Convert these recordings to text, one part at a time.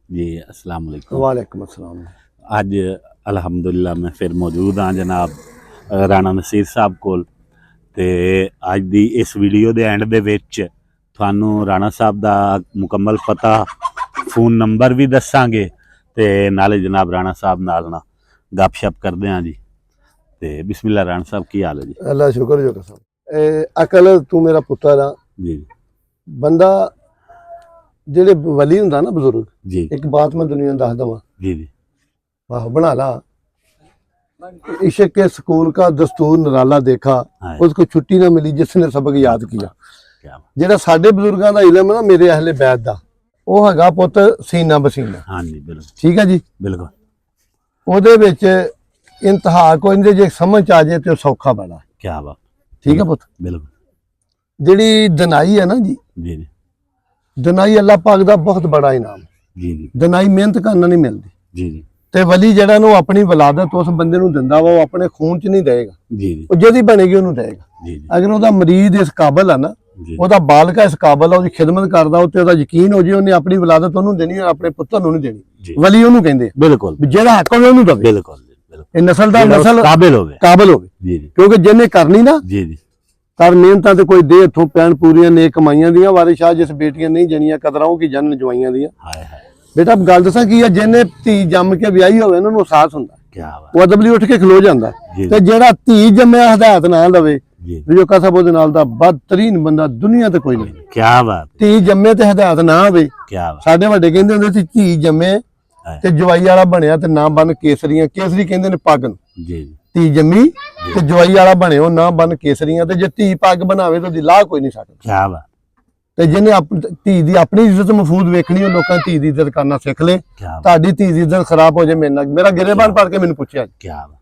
जी अस्सलाम वालेकुम। वालेकुम अस्सलाम। आज अल्हम्दुलिल्लाह मैं फिर मौजूद हाँ जनाब राणा नसीर साहब कोल ते अज दी इस वीडियो दे एंड दे विच थानू राणा साहब दा मुकम्मल पता फोन नंबर भी दसांगे ते नाले जनाब राणा साहब नाल ना गपशप करदे हाँ जी। ते बिस्मिल्लाह राणा साहब की हाल है जी? अल्लाह शुक्र जो साहब अकल तू मेरा पुत्र आ जी बंदा जेड़े वली हुंदा ना बुजुर्ग जी एक बात मैं दुनिया दस दवा जी जी वाह बना ला इश्क के स्कूल का दस्तूर निराला देखा हाँ। उसको छुट्टी ना मिली जिसने सबक याद किया क्या जेड़ा साडे बुजुर्गों का इलम है ना मेरे अहले बैत दा ਉਹ ਹੈਗਾ ਪੁੱਤ ਸੀਨਾ ਬਸੀਨਾ हाँ जी बिल्कुल ठीक है जी बिल्कुल ਉਹਦੇ ਵਿੱਚ ਇੰਤਹਾ ਕੋਈ ਨਹੀਂ ਜੇ ਸਮਝ ਆ ਜਾਏ ਤੇ ਸੌਖਾ ਬੜਾ क्या बात ठीक है पुੱਤ बिल्कुल ਜਿਹੜੀ ਦਨਾਈ ਹੈ ਨਾ ਜੀ जी जी ਦਨਾਈ ਅੱਲਾਹ ਪਾਕ ਦਾ ਬਹੁਤ ਬੜਾ ਇਨਾਮ जी जी ਦਨਾਈ ਮਿਹਨਤ ਕਰਨ ਨਹੀਂ ਮਿਲਦੀ जी जी ਤੇ ਵਲੀ ਜਿਹੜਾ ਨੂੰ ਆਪਣੀ ਵਲਾਦਤ ਉਸ ਬੰਦੇ ਨੂੰ ਦਿੰਦਾ ਵਾ ਉਹ ਆਪਣੇ ਖੂਨ ਚ ਨਹੀਂ ਦੇਗਾ जी जी ਉਹ ਜਿਹਦੀ ਬਣੇਗੀ ਉਹਨੂੰ ਦੇਗਾ जी जी ਅਗਰ ਉਹਦਾ ਮਰੀਦ ਇਸ ਕਾਬਲ ਆ ਨਾ जी ਉਹਦਾ ਬਾਲਕਾ ਇਸ ਕਾਬਲ ਆ ਉਹਦੀ ਖਿਦਮਤ ਕਰਦਾ ਉਹ ਤੇ ਉਹਦਾ ਯਕੀਨ ਹੋ ਜੇ ਉਹਨੇ ਆਪਣੀ ਵਲਾਦਤ ਉਹਨੂੰ ਦੇਣੀ ਹੈ ਆਪਣੇ ਪੁੱਤਰ ਨੂੰ ਨਹੀਂ ਦੇਣੀ जी ਵਲੀ ਉਹਨੂੰ ਕਹਿੰਦੇ ਆ बिल्कुल ਵੀ ਜਿਹੜਾ ਹੱਕ ਹੋਵੇ ਉਹਨੂੰ ਦਵੇ बिल्कुल बिल्कुल ਇਹ ਨਸਲ ਦਾ ਜਿਹੜਾ ਨਸਲ ਕਾਬਿਲ ਹੋਵੇ ਕਾਬਲ ਹੋਵੇ ਜੀ ਜੀ ਕਿਉਂਕਿ ਜਿਹਨੇ ਕਰਨੀ ਨਾ ਜੀ ਜੀ ਕਰ ਮਿਹਨਤਾਂ ਤੇ ਕੋਈ ਦੇ ਇੱਥੋਂ ਪੈਣ ਪੂਰੀਆਂ ਨੇਕ ਕਮਾਈਆਂ ਦੀਆਂ ਵਾਰਿਸ ਸ਼ਾਹ ਜਿਸ ਬੇਟੀਆਂ ਨਹੀਂ ਜਣੀਆਂ ਕਦਰਾਂ ਉਹ ਕੀ ਜਨਨ ਜਵਾਈਆਂ ਦੀਆਂ ਹਾਏ ਹਾਏ ਬੇਟਾ ਗੱਲ ਦੱਸਾਂ ਕੀ ਆ ਜਿਹਨੇ ਧੀ ਜੰਮ ਕੇ ਵਿਆਹੀ ਹੋਵੇ ਉਹਨਾਂ ਨੂੰ ਅਹਿਸਾਸ ਹੁੰਦਾ ਕੀ ਬਾਤ ਉਹ ਅਦਬਲੀ ਉੱਠ ਕੇ ਖਲੋ ਜਾਂਦਾ ਜੀ ਤੇ ਜਿਹੜਾ ਧੀ ਜੰਮਿਆ ਹਦਾਇਤ ਨਾ ਲਵੇ ਜੀ ਜੋ ਕਾ ਸਭ ਉਹਦੇ ਨਾਲ ਦਾ ਬਦਤਰੀਨ ਬੰਦਾ ਦੁਨੀਆ ਤੇ ਕੋਈ ਨਹੀਂ ਕੀ ਬਾਤ ਧੀ ਜੰਮੇ ਤੇ ਹਦਾਇਤ ਨਾ ਹੋਵੇ ਕੀ ਬਾਤ ਸਾਡੇ ਵੱਡੇ ਕਹਿੰਦੇ ਹੁੰਦੇ ਸੀ ਧੀ ਜੰਮੇ ਹਾਏ ਤੇ ਜਵਾਈ ਵਾਲਾ ਬਣਿਆ ਤੇ ਨਾ ਬਨ ਕੇਸਰੀਆਂ ਕੇਸਰੀ ਕਹਿੰਦੇ ਨੇ ਪੱਗ ਨੂੰ ਜੀ ਜੀ ਧੀ ਜੰਮੀ ਤੇ ਜਵਾਈ ਵਾਲਾ ਬਣਿਓ ਨਾ ਬਨ ਕੇਸਰੀਆਂ ਤੇ ਜੇ ਧੀ ਪੱਗ ਬਣਾਵੇ ਤਾਂ ਉਹਦੀ ਲਾਹ ਕੋਈ ਨਹੀਂ ਸਕਦਾ ਕੀ ਬਾਤ ਤੇ ਜਿਹਨੇ ਧੀ ਦੀ ਆਪਣੀ ਇੱਜ਼ਤ ਮਹਫੂਜ਼ ਵੇਖਣੀ ਉਹ ਲੋਕਾਂ ਦੀ ਧੀ ਦੀ ਇੱਜ਼ਤ ਕਰਨਾ ਸਿੱਖ ਲੇ ਕੀ ਬਾਤ ਤੁਹਾਡੀ ਧੀ ਦੀ ਇੱਜ਼ਤ ਖਰਾਬ ਹੋ ਜਾਏ ਮੇਰੇ ਨਾਲ ਮੇਰਾ ਗਿਰੇਬਾਨ ਪੜ ਕੇ ਮੈਨੂੰ ਪੁੱਛਿਆ ਕੀ ਬਾਤ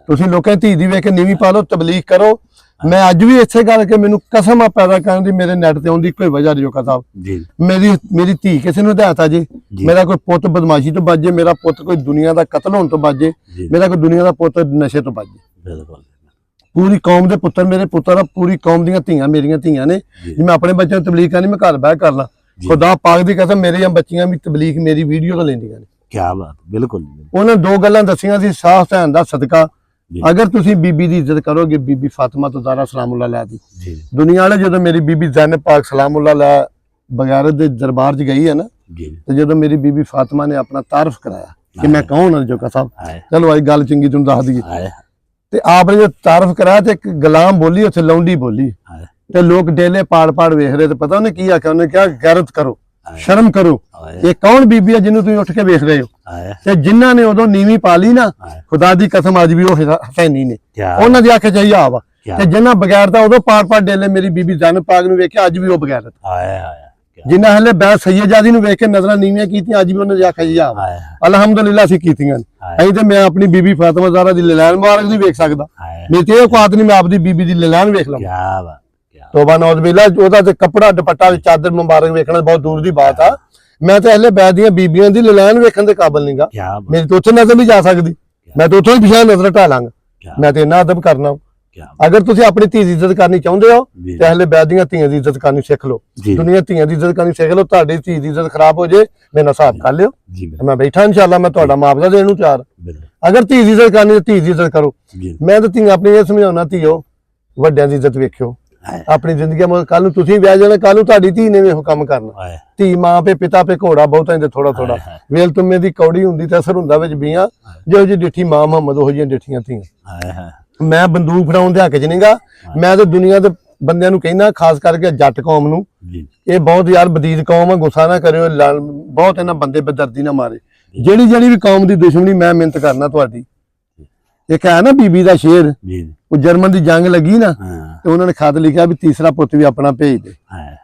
ਤੁਸੀਂ ਲੋਕਾਂ ਦੀ ਧੀ ਦੀ ਵੇਖ ਕੇ ਨੀਵੀਂ ਪਾ ਲਓ ਤਬਲੀਗ ਕਰੋ ਮੈਂ ਅੱਜ ਵੀ ਇਸੇ ਕਰਕੇ ਮੈਨੂੰ ਕਸਮ ਆ ਪੈਦਾ ਕਰਨ ਦੀ ਮੇਰੇ ਨੈਟ ਤੇ ਆਉਂਦੀ ਕੋਈ ਵਜ੍ਹਾ ਨਹੀਂ ਜੋਕਾ ਸਾਹਿਬ ਜੀ ਮੇਰੀ ਧੀ ਕਿਸੇ ਨੂੰ ਹਦਾਇਤ ਆ ਜੇ ਮੇਰਾ ਕੋਈ ਪੁੱਤ ਬਦਮਾਸ਼ੀ ਤੋਂ ਬਚ ਜੇ ਮੇਰਾ ਪੁੱਤ ਕੋਈ ਦੁਨੀਆ ਦਾ ਕਤਲ ਹੋਣ ਤੋਂ ਬਚ ਜੇ ਜੀ ਮੇਰਾ ਕੋਈ ਦੁਨੀਆ ਦਾ ਪੁੱਤ ਨਸ਼ੇ ਤੋਂ ਬਚ ਜੇ ਬਿਲਕੁਲ ਪੂਰੀ ਕੌਮ ਦੇ ਪੁੱਤਰ ਮੇਰੇ ਪੁੱਤਰ ਆ ਪੂਰੀ ਕੌਮ ਦੀਆਂ ਧੀਆਂ ਮੇਰੀਆਂ ਧੀਆਂ ਨੇ ਜੀ। ਜੇ ਮੈਂ ਆਪਣੇ ਬੱਚਿਆਂ ਨੂੰ ਤਬਲੀਗ ਕਰਨੀ ਮੈਂ ਘਰ ਬਹਿ ਕਰ ਲਾਂ ਜੀ। ਖੁਦਾ ਪਾਕ ਦੀ ਕਸਮ ਮੇਰੀਆਂ ਬੱਚੀਆਂ ਵੀ ਤਬਲੀਗ ਮੇਰੀ ਵੀਡੀਓ ਤੋਂ ਲੈਂਦੀਆਂ ਨੇ ਕੀ ਬਾਤ ਬਿਲकुल ਉਹਨਾਂ ਦੋ ਗੱਲਾਂ ਦੱਸੀਆਂ ਸੀ ਸਾਹ ਹੁਸੈਨ ਦਾ ਸਦਕਾ ਜੀ। ਅਗਰ ਤੁਸੀਂ ਬੀਬੀ ਦੀ ਇੱਜ਼ਤ ਕਰੋਗੇ ਬੀਬੀ ਫਾਤਿਮਾ ਤੋਂ ਜ਼ਾਰਾ ਸਲਾਮੁੱਲਾਹ ਅਲੈਹਾ ਦੀ ਜੀ ਦੁਨੀਆ ਵਾਲੇ ਜਦੋਂ ਮੇਰੀ ਬੀਬੀ ਜ਼ੈਨਬ ਪਾਕ ਸਲਾਮੁੱਲਾਹ ਅਲੈਹਾ ਬਗੈਰਤ ਦੇ ਦਰਬਾਰ 'ਚ ਗਈ ਹੈ ਨਾ ਜੀ ਤੇ ਜਦੋਂ ਮੇਰੀ ਬੀਬੀ ਫਾਤਿਮਾ ਨੇ ਆਪਣਾ ਤਾਰਫ ਕਰਾਇਆ ਕਿ ਮੈਂ ਕੌਣ ਹਾਂ ਜੋਕਾ ਸਾਹਿਬ ਹਾਏ ਚਲੋ ਅੱਜ ਗੱਲ ਚੰਗੀ ਤੁਹਾਨੂੰ ਦੱਸ ਦਈਏ ਹਾਏ ਤੇ ਆਪ ਨੇ ਜੋ ਤਾਰਫ ਕਰਾਇਆ ਤੇ ਇੱਕ ਗੁਲਾਮ ਬੋਲੀ ਉੱਥੇ ਲੌਂਡੀ ਬੋਲੀ ਹਾਏ ਤੇ ਲੋਕ ਡੇਲੇ ਪਾੜ ਵੇਖ ਰਹੇ ਤੇ ਪਤਾ ਉਹਨੇ ਕੀ ਆਖਿਆ ਉਹਨੇ ਕਿਹਾ ਗੈਰਤ ਕਰੋ ਸ਼ਰਮ ਕਰੋ ਹਾਏ ਇਹ ਕੌਣ ਬੀਬੀ ਹੈ ਜਿਹਨੂੰ ਤੁਸੀਂ ਉੱਠ ਕੇ ਵੇਖ ਰਹੇ ਹੋ ਹਾਏ ਤੇ ਜਿਨ੍ਹਾਂ ਨੇ ਉਦੋਂ ਨੀਵੀਂ ਪਾ ਲਈ ਨਾ ਹਾਏ ਖੁਦਾ ਦੀ ਕਸਮ ਅੱਜ ਵੀ ਉਹ ਹਸੈਨੀ ਨੇ ਕੀ ਉਹਨਾਂ ਦੀ ਆਖੇ ਚਾਹੀਆ ਵਾ ਕਿਆ? ਤੇ ਜਿਨ੍ਹਾਂ ਬਗੈਰਤਾ ਉਦੋਂ ਪਾੜ ਡੇਲੇ ਮੇਰੀ ਬੀਬੀ ਜ਼ੈਨਬ ਪਾਕ ਨੂੰ ਵੇਖਿਆ ਅੱਜ ਵੀ ਉਹ ਬਗੈਰਤ ਹਾਏ ਹਾਏ ਜਿਨ੍ਹਾਂ ਹਲੇ ਬੈ ਸੈਯਦਾਦੀ ਨੂੰ ਵੇਖ ਕੇ ਨਜ਼ਰਾਂ ਨੀਵੀਆਂ ਕੀਤੀਆਂ ਅੱਜ ਵੀ ਉਹਨਾਂ ਦੀ ਆਖੇ ਚਾਹੀਆ ਵਾ ਹਾਏ ਅਲਹਮਦੁਲਿਲਾ ਅਸੀਂ ਕੀਤੀਆਂ ਅਸੀਂ ਤੇ ਮੈਂ ਆਪਣੀ ਬੀਬੀ ਫਾਤਿਮਾ ਜ਼ਾਹਰਾ ਦੀ ਲਲੈਨ ਮੁਬਾਰਕ ਨਹੀਂ ਵੇਖ ਸਕਦਾ ਹਾਏ ਮੇਰੀ ਤੇ ਇਹ ਔਕਾਤ ਨਹੀਂ ਮੈਂ ਆਪਦੀ ਬੀਬੀ ਦੀ ਲਲੈਨ ਵੇਖ ਲਵਾਂ ਕੀ ਬਾਤ ਤੋਬਾ ਨੌਜ਼ ਬਿਲਾ ਉਹਦਾ ਤੇ ਕੱਪੜਾ ਦੁਪੱਟਾ ਤੇ ਚਾਦਰ ਮੁਬਾਰਕ ਵੇਖਣਾ ਬਹੁਤ ਦੂਰ ਦੀ ਬਾਤ ਆ ਮੈਂ ਤੇ ਹਲੇ ਬੈਦ ਦੀਆਂ ਬੀਬੀਆਂ ਦੀ ਲਲੈਨ ਵੇਖਣ ਦੇ ਕਾਬਲ ਨਹੀਂਗਾ ਕੀ ਬਾਤ ਮੇਰੀ ਤਾਂ ਉੱਥੇ ਨਜ਼ਰ ਨਹੀਂ ਜਾ ਸਕਦੀ ਮੈਂ ਤਾਂ ਉੱਥੋਂ ਹੀ ਪਿਛਾ ਨਜ਼ਰ ਢਾ ਲਾਂਗਾ ਕੀ ਮੈਂ ਤੇ ਇੰਨਾ ਅਦਬ ਕਰਨਾ ਕੀ ਅਗਰ ਤੁਸੀਂ ਆਪਣੀ ਧੀ ਦੀ ਇੱਜ਼ਤ ਕਰਨੀ ਚਾਹੁੰਦੇ ਹੋ ਜੀ ਤੇ ਹਲੇ ਬੈਦ ਦੀਆਂ ਧੀਆਂ ਦੀ ਇੱਜ਼ਤ ਕਰਨੀ ਸਿੱਖ ਲਓ ਜੀ ਦੁਨੀਆ ਧੀਆਂ ਦੀ ਇੱਜ਼ਤ ਕਰਨੀ ਸਿੱਖ ਲਓ ਤੁਹਾਡੀ ਧੀ ਦੀ ਇੱਜ਼ਤ ਖਰਾਬ ਹੋ ਜੇ ਮੇਰੇ ਨਾਲ ਹਿਸਾਬ ਕਰ ਲਿਓ ਜੀ ਮੈਂ ਬੈਠਾ ਇਨਸ਼ਾਅੱਲਾ ਮੈਂ ਤੁਹਾਡਾ ਮੁਆਵਜ਼ਾ ਦੇਣ ਨੂੰ ਤਿਆਰ ਬਿਲਕੁਲ ਅਗਰ ਧੀ ਦੀ ਇੱਜ਼ਤ ਕਰਨੀ ਤਾਂ ਧੀ ਦੀ ਇੱਜ਼ਤ ਕਰੋ ਜੀ ਮੈਂ ਤਾਂ ਧੀਆਂ ਆਪਣੀ ਇਹ ਸਮਝਾਉਣਾ ਧੀਓ ਵੱਡਿਆਂ ਦੀ ਇੱਜ਼ਤ ਵੇਖਿਓ ਹਾਏ ਆਪਣੀ ਜ਼ਿੰਦਗੀ ਮੇ ਕੱਲ ਨੂੰ ਤੁਸੀਂ ਵਿਆਹ ਜਾਣਾ ਕੱਲ ਨੂੰ ਤੁਹਾਡੀ ਧੀ ਨੇ ਵੀ ਉਹ ਕੰਮ ਕਰਨਾ ਹਾਏ ਧੀ ਮਾਂ ਪੇ ਪਿਤਾ ਪੇ ਘੋੜਾ ਬਹੁਤਾਂ ਦੇ ਥੋੜਾ ਥੋੜਾ ਹਾਏ। ਵੇਲ ਤੁਮੇ ਦੀ ਕੌੜੀ ਹੁੰਦੀ ਤਾਂ ਅਸਰ ਹੁੰਦਾ ਵਿੱਚ ਬੀਆਂ ਜਿਹੋ ਜੀ ਡਿੱਠੀ ਮਾਂ ਮੁਹੰਮਦ ਉਹ ਜਿਹੀਆਂ ਡਿੱਠੀਆਂ ਧੀਆਂ ਹਾਏ ਹਾਏ ਮੈਂ ਬੰਦੂਕ ਫੜਾਉਣ ਦੇ ਹੱਕ 'ਚ ਨਹੀਂਗਾ ਮੈਂ ਤਾਂ ਦੁਨੀਆ ਦੇ ਬੰਦਿਆਂ ਨੂੰ ਕਹਿਣਾ ਖਾਸ ਕਰਕੇ ਜੱਟ ਕੌਮ ਨੂੰ ਜੀ ਇਹ ਬਹੁਤ ਯਾਰ ਬਦੀਦ ਕੌਮ ਆ ਗੁੱਸਾ ਨਾ ਕਰਿਓ ਬਹੁਤ ਇਹਨਾਂ ਬੰਦੇ ਬਦਰਦੀ ਨਾ ਮਾਰੇ ਜਿਹੜੀ ਵੀ ਕੌਮ ਦੀ ਦੁਸ਼ਮਣੀ ਮੈਂ ਮਿਹਨਤ ਕਰਨਾ ਤੁਹਾਡੀ ਇੱਕ ਹੈ ਨਾ ਬੀਬੀ ਦਾ ਸ਼ੇਰ ਜੀ ਉਹ ਜਰਮਨ ਦੀ ਜੰਗ ਲੱਗੀ ਨਾ ਹਾਂ ਤੇ ਉਹਨਾਂ ਨੇ ਖਤ ਲਿਖਿਆ ਵੀ ਤੀਸਰਾ ਪੁੱਤ ਵੀ ਆਪਣਾ ਭੇਜ ਦੇ ਹਾਏ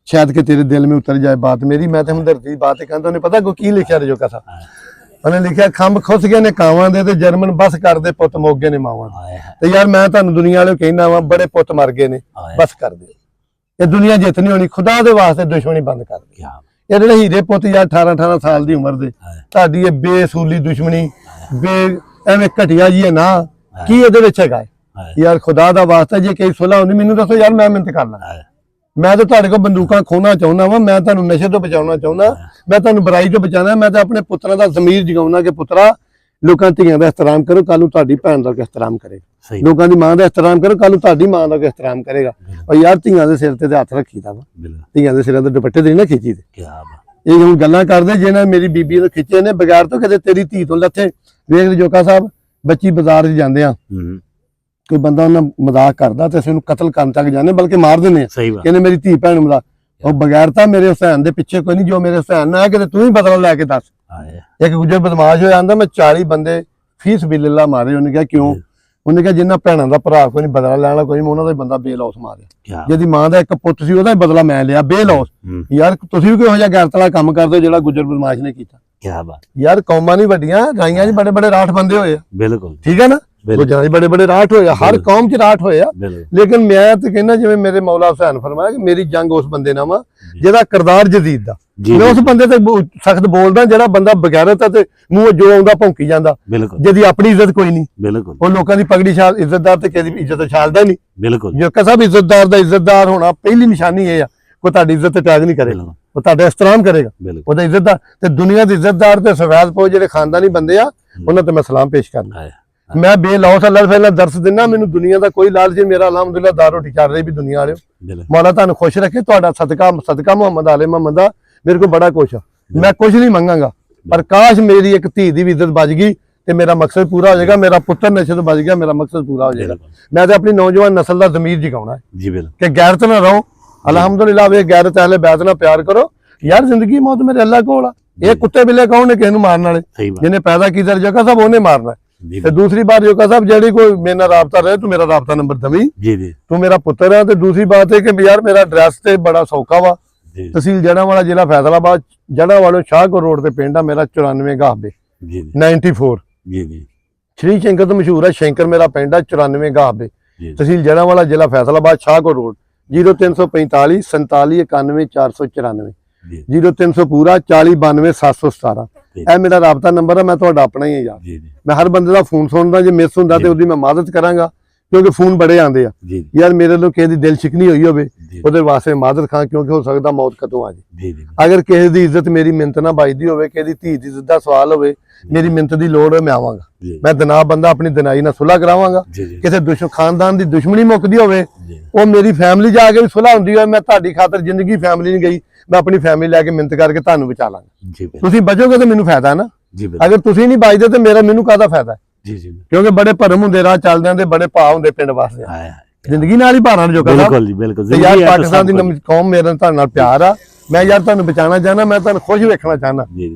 शायद कि तेरे दिल में उतर जाए बात मेरी मैं तो हमदर्दी बात कहता उन्हें पता को की लिखा जो कथा उन्हें लिखा खंभ खुस गए ने कावां दे ते जर्मन बस कर दे पुत मुक गए ने मावां दे ते यार मैं तुहानू दुनिया वाले कहना वा बड़े पुत मर गए ने बस कर दे ये दुनिया जितनी होनी खुदा दे वास्ते दुश्मनी बंद कर दे ये जेहड़े हीरे पुत यार 18-18 साल दी उम्र दे तुहाडी ये बेसूली दुश्मनी बे एवें घटिया जी है ना की इहदे विच हैगा यार खुदा दा वास्ता जे कई सुलह होंदी मैनू दसो यार मैं मिहनत कर ला ਮੈਂ ਤਾਂ ਤੁਹਾਡੇ ਕੋਲ ਬੰਦੂਕਾਂ ਖੋਣਾ ਚਾਹੁੰਦਾ ਵਾਂ, ਮੈਂ ਤੁਹਾਨੂੰ ਨਸ਼ੇ ਤੋਂ ਬਚਾਉਣਾ ਚਾਹੁੰਦਾ, ਮੈਂ ਤੁਹਾਨੂੰ ਬੁਰਾਈ ਤੋਂ ਬਚਾਉਣਾ। ਮੈਂ ਤਾਂ ਆਪਣੇ ਪੁੱਤਰਾਂ ਦਾ ਜ਼ਮੀਰ ਜਗਾਉਣਾ ਕਿ ਪੁੱਤਰਾ ਲੋਕਾਂ ਧੀਆਂ ਦਾ ਇਹਤਰਾਮ ਕਰੋ, ਕੱਲ ਨੂੰ ਤੁਹਾਡੀ ਭੈਣ ਦਾ ਇਹਤਰਾਮ ਕਰੇਗਾ। ਲੋਕਾਂ ਦੀ ਮਾਂ ਦਾ ਇਹਤਰਾਮ ਕਰੋ, ਕੱਲ ਨੂੰ ਤੁਹਾਡੀ ਮਾਂ ਦਾ ਇਹਤਰਾਮ ਕਰੇਗਾ। ਔਰ ਯਾਰ ਧੀਆਂ ਦੇ ਸਿਰ ਤੇ ਹੱਥ ਰੱਖੀਦਾ ਵਾ, ਧੀਆਂ ਦੇ ਸਿਰਾਂ ਤੇ ਦੁਪੱਟੇ ਤੇ ਨਾ ਖਿੱਚੀ ਤੇ। ਇਹ ਹੁਣ ਗੱਲਾਂ ਕਰਦੇ ਜਿਹਨਾਂ ਮੇਰੀ ਬੀਬੀ ਤੋਂ ਖਿੱਚੇ ਨੇ ਬਗੈਰ ਤੋਂ ਕਦੇ ਤੇਰੀ ਧੀ ਤੋਂ ਲੱਥੇ। ਵੇਖ ਜੋਕਾ ਸਾਹਿਬ, ਬੱਚੀ ਬਾਜ਼ਾਰ 'ਚ ਜਾਂਦੇ ਆ, ਕੋਈ ਬੰਦਾ ਉਹਨਾਂ ਮਜ਼ਾਕ ਕਰਦਾ ਤੇ ਅਸੀਂ ਉਹਨੂੰ ਕਤਲ ਕਰਨ ਤੱਕ ਜਾਂਦੇ, ਬਲਕਿ ਮਾਰ ਦਿੰਦੇ ਆ। ਕਹਿੰਦੇ ਮੇਰੀ ਧੀ ਭੈਣ ਨੂੰ ਮਜ਼ਾਕ। ਉਹ ਬਗੈਰ ਤਾਂ ਮੇਰੇ ਹੁਸੈਨ ਦੇ ਪਿੱਛੇ ਕੋਈ ਨਹੀਂ, ਜੋ ਮੇਰੇ ਹੁਸੈਨ ਨਾਲ ਹੈ ਕਿਤੇ ਤੂੰ ਹੀ ਬਦਲਾ ਲੈ ਕੇ ਦੱਸ। ਇੱਕ ਗੁੱਜਰ ਬਦਮਾਸ਼ ਹੋਇਆ ਆਂਦਾ ਮੈਂ 40 ਬੰਦੇ ਫੀਸ ਬਿੱਲਾ ਮਾਰੇ। ਉਹਨੇ ਕਿਹਾ ਕਿਉਂ? ਉਹਨੇ ਕਿਹਾ ਜਿੰਨਾ ਭੈਣਾਂ ਦਾ ਭਰਾ ਕੋਈ ਨਹੀਂ ਬਦਲਾ ਲੈਣ ਵਾਲਾ ਕੋਈ, ਮੈਂ ਉਹਨਾਂ ਦਾ ਬੰਦਾ ਬੇਲੌਸ ਮਾਰਿਆ। ਜਿਹਦੀ ਮਾਂ ਦਾ ਇੱਕ ਪੁੱਤ ਸੀ ਉਹਦਾ ਹੀ ਬਦਲਾ ਮੈਂ ਲਿਆ ਬੇਲੌਸ। ਯਾਰ ਤੁਸੀਂ ਵੀ ਕਿਹੋ ਜਿਹਾ ਗੈਰਤਲਾ ਕੰਮ ਕਰਦੇ ਹੋ ਜਿਹੜਾ ਗੁੱਜਰ ਬਦਮਾਸ਼ ਨੇ ਕੀਤਾ। ਕਿਆ ਬਾਤ ਯਾਰ, ਕੌਮਾਂ ਨਹੀਂ ਵੱਡੀਆਂ, ਰਾਈਆਂ 'ਚ ਬੜੇ ਬੜੇ ਰਾਠ ਬੰਦੇ ਹੋਏ ਆ। ਬਿਲਕੁਲ ਠੀਕ ਹੈ ਨਾ, ਗੁੱਜਰਾਂ 'ਚ ਬੜੇ ਬੜੇ ਰਾਠ ਹੋਏ ਆ, ਹਰ ਕੌਮ 'ਚ ਰਾਠ ਹੋਏ ਆ। ਲੇਕਿਨ ਮੈਂ ਤੇ ਕਹਿੰਦਾ ਜਿਵੇਂ ਮੇਰੇ ਮੌਲਾ ਹੁਸੈਨ ਫਰਮਾਇਆ ਕਿ ਮੇਰੀ ਜੰਗ ਉਸ ਬੰਦੇ ਨਾਲ ਵਾ ਜਿਹਦਾ ਕਿਰਦਾਰ ਜਦੀਦ ਦਾ। ਮੈਂ ਉਸ ਬੰਦੇ ਤੇ ਸਖਤ ਬੋਲਦਾ ਜਿਹੜਾ ਬੰਦਾ ਬਗੈਰਤ ਤੇ ਮੂੰਹ ਜੋ ਆਉਂਦਾ ਭੌਂਕੀ ਜਾਂਦਾ, ਜਿਹਦੀ ਆਪਣੀ ਇੱਜ਼ਤ ਕੋਈ ਨਹੀਂ। ਉਹ ਲੋਕਾਂ ਦੀ ਪਗੜੀ ਛਾਲ ਇੱਜ਼ਤਦਾਰ ਤੇ ਕਿਸੇ ਦੀ ਇੱਜ਼ਤ ਛਾਲਦਾ ਨਹੀਂ। ਜੋਕਾ ਸਾਹਿਬ, ਇੱਜ਼ਤਦਾਰ ਦਾ ਇੱਜ਼ਤਦਾਰ ਹੋਣਾ ਪਹਿਲੀ ਨਿਸ਼ਾਨੀ ਇਹ ਆ, ਕੋਈ ਤੁਹਾਡੀ ਇੱਜ਼ਤ ਤੇ ਟੈਗ ਨਹੀਂ ਕਰੇਗਾ, ਉਹ ਤੁਹਾਡਾ ਇਸਤਰਾਮ ਕਰੇਗਾ, ਉਹਦਾ ਇੱਜ਼ਤਦਾਰ। ਤੇ ਦੁਨੀਆ ਦੇ ਇੱਜ਼ਤਦਾਰ ਤੇ ਸਫੈਦ ਜਿਹੜੇ ਖਾਨਦਾਨੀ ਬੰਦੇ ਆ ਉਹਨਾਂ ਤੇ ਮੈਂ ਸਲਾਮ ਪੇਸ਼ ਕਰਨਾ। ਮੈਂ ਬੇਲੌਸ ਅੱਲਾਹ ਪਹਿਲਾਂ ਦਰਸ ਦਿੰਦਾ, ਮੈਨੂੰ ਦੁਨੀਆ ਦਾ ਕੋਈ ਲਾਲਚ ਨਹੀਂ। ਮੇਰਾ ਅਲਹਮਦੁਲਿਲਾ ਦਾਰ ਰੋਟੀ ਚੱਲ ਰਹੀ ਵੀ ਦੁਨੀਆ ਵਾਲਿਓ। ਮੌਲਾ ਤੁਹਾਨੂੰ ਖੁਸ਼ ਰੱਖੇ, ਤੁਹਾਡਾ ਸਦਕਾ ਮੁਹੰਮਦ ਆਲੇ ਮੁਹੰਮਦ ਦਾ ਮੇਰੇ ਕੋਲ ਬੜਾ ਕੁਛ ਆ, ਮੈਂ ਕੁਛ ਨਹੀਂ ਮੰਗਾਂਗਾ। ਪਰ ਕਾਸ਼ ਮੇਰੀ ਇੱਕ ਧੀ ਦੀ ਵੀ ਇੱਜ਼ਤ ਬਚ ਗਈ ਤੇ ਮੇਰਾ ਮਕਸਦ ਪੂਰਾ ਹੋ ਜਾਏਗਾ। ਮੇਰਾ ਪੁੱਤਰ ਨਸ਼ੇ ਤੋਂ ਬਚ ਗਿਆ, ਮੇਰਾ ਮਕਸਦ ਪੂਰਾ ਹੋ ਜਾਏਗਾ। ਮੈਂ ਤੇ ਆਪਣੀ ਨੌਜਵਾਨ ਨਸਲ ਦਾ ਜ਼ਮੀਰ ਜਗਾਉਣਾ ਹੈ ਕਿ ਗੈਰਤ ਨਾ ਰਹੋ। ਅਲਹਮਦੁਲਿਲਾ ਵੇ ਗੈਰਤ ਅਹਲੇ ਬੈਤ ਨਾਲ ਪਿਆਰ ਕਰੋ। ਯਾਰ ਜ਼ਿੰਦਗੀ ਮੌਤ ਮੇਰੇ ਅੱਲਾਹ ਕੋਲ ਆ। ਇਹ ਕੁੱਤੇ ਬਿੱਲੇ ਕੌਣ ਨੇ ਕਿਸੇ ਨੂੰ ਮਾਰਨ ਵਾਲੇ? ਜਿਹਨੇ ਪੈਦਾ ਕੀਤਾ ਜੋਕਾ ਸਾਹਿਬ ਉਹਨੇ ਮਾਰਨਾ। ਤੇ ਦੂਸਰੀ ਬਾਤ ਜੋਕਾ ਸਾਹਿਬ, ਜਿਹੜੀ ਕੋਈ ਮੇਰੇ ਨਾਲ ਰਾਬਤਾ ਰਹੇ ਤੂੰ ਮੇਰਾ ਰਾਬਤਾ ਨੰਬਰ ਦਵੀਂ, ਤੂੰ ਮੇਰਾ ਪੁੱਤਰ ਆ। ਤੇ ਦੂਸਰੀ ਬਾਤ ਹੈ ਕਿ ਯਾਰ ਮੇਰਾ ਐਡਰੈਸ ਤੇ ਬੜਾ ਸੌਖਾ ਵਾ, ਤਹਿਸੀਲ ਜੜ੍ਹਾਂਵਾਲਾ, ਜ਼ਿਲ੍ਹਾ ਫੈਸਲਾਬਾਦ, ਜੜ੍ਹਾਂਵਾਲਾ ਸ਼ਾਹਕੋਟ ਰੋਡ ਤੇ ਪਿੰਡ ਆ ਮੇਰਾ 94 ਗਾਹਬੇ 94। ਸ਼੍ਰੀ ਸ਼ੰਕਰ ਤੋਂ ਮਸ਼ਹੂਰ ਆ ਸ਼ੰਕਰ, ਮੇਰਾ ਪਿੰਡ ਆ 94 ਗਾਹਬੇ, ਤਹਿਸੀਲ ਜੜ੍ਹਾਂਵਾਲਾ, ਜ਼ਿਲ੍ਹਾ ਫੈਸਲਾਬਾਦ, ਸ਼ਾਹਕੋਟ ਰੋਡ। 0345 47 91 494, 0300 ਪੂਰਾ 40 92 717। ਇਹ ਮੇਰਾ ਰਾਬਤਾ ਨੰਬਰ ਆ। ਮੈਂ ਤੁਹਾਡਾ ਆਪਣਾ ਹੀ ਹਾਂ ਯਾਰ। ਮੈਂ ਹਰ ਬੰਦੇ ਦਾ ਫੋਨ ਸੁਣਦਾ, ਜੇ ਮਿਸ ਹੁੰਦਾ ਤੇ ਉਹਦੀ ਮੈਂ ਮਦਦ ਕਰਾਂਗਾ, ਕਿਉਂਕਿ ਫੋਨ ਬੜੇ ਆਉਂਦੇ ਆ। ਯਾਰ ਮੇਰੇ ਤੋਂ ਕਿਸੇ ਦੀ ਦਿਲ ਸ਼ਿਕਨੀ ਹੋਈ ਹੋਵੇ ਉਹਦੇ ਵਾਸਤੇ ਮਦਦ ਖਾਂ, ਕਿਉਂਕਿ ਹੋ ਸਕਦਾ ਮੌਤ ਕਦੋਂ ਆ ਜੇ। ਅਗਰ ਕਿਸੇ ਦੀ ਇੱਜ਼ਤ ਮੇਰੀ ਮਿੰਤ ਨਾ ਵੱਜਦੀ ਹੋਵੇ, ਕਿਸੇ ਦੀ ਧੀ ਦੀ ਇੱਜ਼ਤ ਦਾ ਸਵਾਲ ਹੋਵੇ, ਮੇਰੀ ਮਿੰਤ ਦੀ ਲੋੜ ਹੋਵੇ, ਮੈਂ ਆਵਾਂਗਾ। ਮੈਂ ਦਨਾ ਬੰਦਾ ਆਪਣੀ ਦਨਾਈ ਨਾਲ ਸੁਲ੍ਹਾ ਕਰਾਵਾਂਗਾ। ਕਿਸੇ ਖਾਨਦਾਨ ਦੀ ਦੁਸ਼ਮਣੀ ਮੁੱਕਦੀ ਹੋਵੇ, ਉਹ ਮੇਰੀ ਫੈਮਿਲੀ ਜਾ ਕੇ ਵੀ ਸੁਲ੍ਹਾ ਹੁੰਦੀ ਹੋਵੇ, ਮੈਂ ਤੁਹਾਡੀ ਖਾਤਰ ਜ਼ਿੰਦਗੀ ਫੈਮਿਲੀ ਨਹੀਂ ਗਈ, ਮੈਂ ਆਪਣੀ ਫੈਮਿਲੀ ਲੈ ਕੇ ਮਿੰਤ ਕਰਕੇ ਤੁਹਾਨੂੰ ਬਚਾ ਲਾਂਗਾ। ਤੁਸੀਂ ਬਚੋਗੇ ਤਾਂ ਮੈਨੂੰ ਫਾਇਦਾ ਨਾ। ਅਗਰ ਤੁਸੀਂ ਨਹੀਂ ਬਚਦੇ ਤੇ ਮੈਨੂੰ ਕਾਹਦਾ ਫਾਇਦਾ? ਕਿਉਂਕਿ ਬੜੇ ਭਰਮ ਹੁੰਦੇ, ਰਾਹ ਚੱਲਦਿਆਂ ਦੇ ਬੜੇ ਭਾਅ ਹੁੰਦੇ ਪਿੰਡ ਵਾਸਤੇ। ਜ਼ਿੰਦਗੀ ਨਾਲ ਹੀ ਭਾਰਾਂ ਜੋ ਕਰਦਾ। ਯਾਰ ਪਾਕਿਸਤਾਨ ਦੀ ਕੌਮ ਮੇਰੇ ਤੁਹਾਡੇ ਨਾਲ ਪਿਆਰ ਆ। ਮੈਂ ਯਾਰ ਤੁਹਾਨੂੰ ਬਚਾਉਣਾ ਚਾਹੁੰਦਾ, ਮੈਂ ਤੁਹਾਨੂੰ ਖੁਸ਼ ਵੇਖਣਾ ਚਾਹੁੰਦਾ।